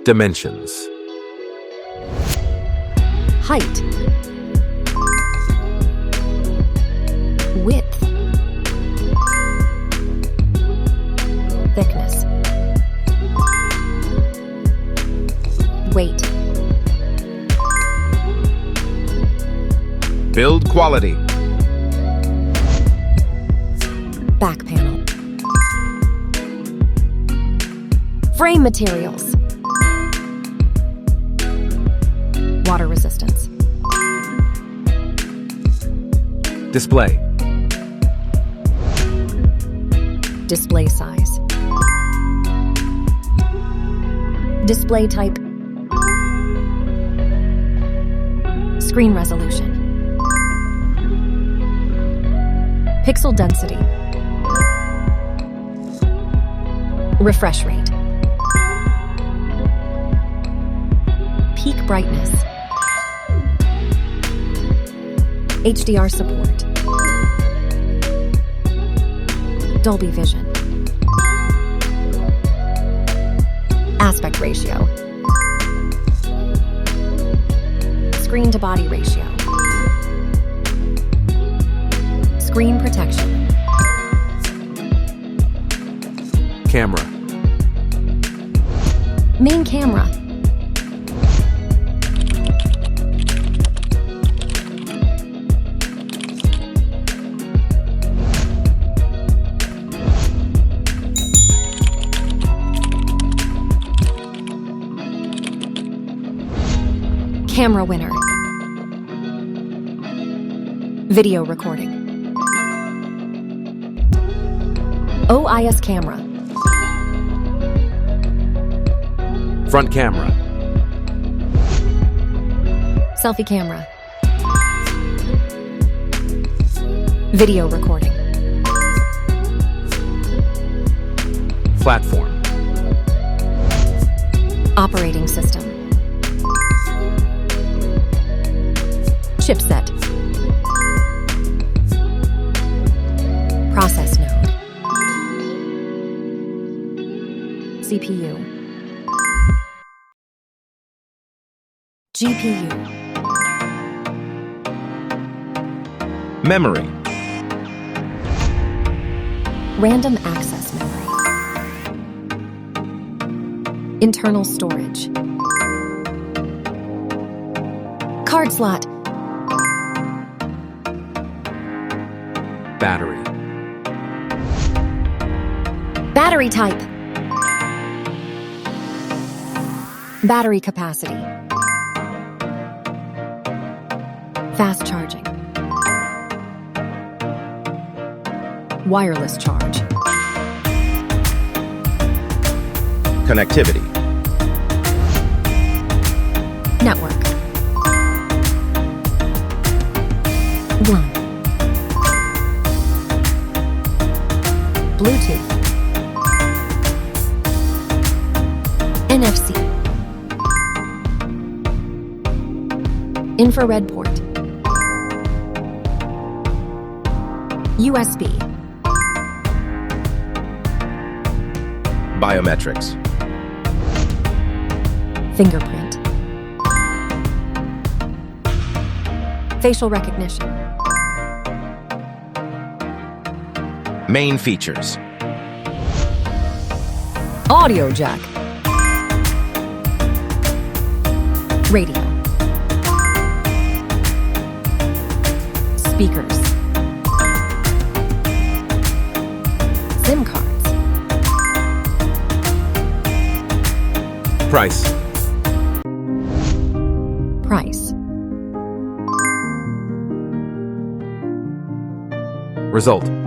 Dimensions. Height. Width. Thickness. Weight. Build quality. Back panel. Frame materials. Water resistance. Display. Display size. Display type. Screen resolution. Pixel density. Refresh rate. Peak brightness. HDR support. Dolby Vision. Aspect ratio. Screen to body ratio. Screen protection. Camera. Main camera. Camera winner. Video recording. OIS camera. Front camera. Selfie camera. Video recording. Platform. Operating system. Chipset. Process node. CPU. GPU. Memory. Random access memory. Internal storage. Card slot. Battery. Battery type. Battery capacity. Fast charging. Wireless charge. Connectivity. Network. WLAN. Bluetooth. NFC. Infrared port. USB. Biometrics. Fingerprint. Facial recognition. Main features. Audio jack. Radio. Speakers. SIM cards. Price. Price. Result.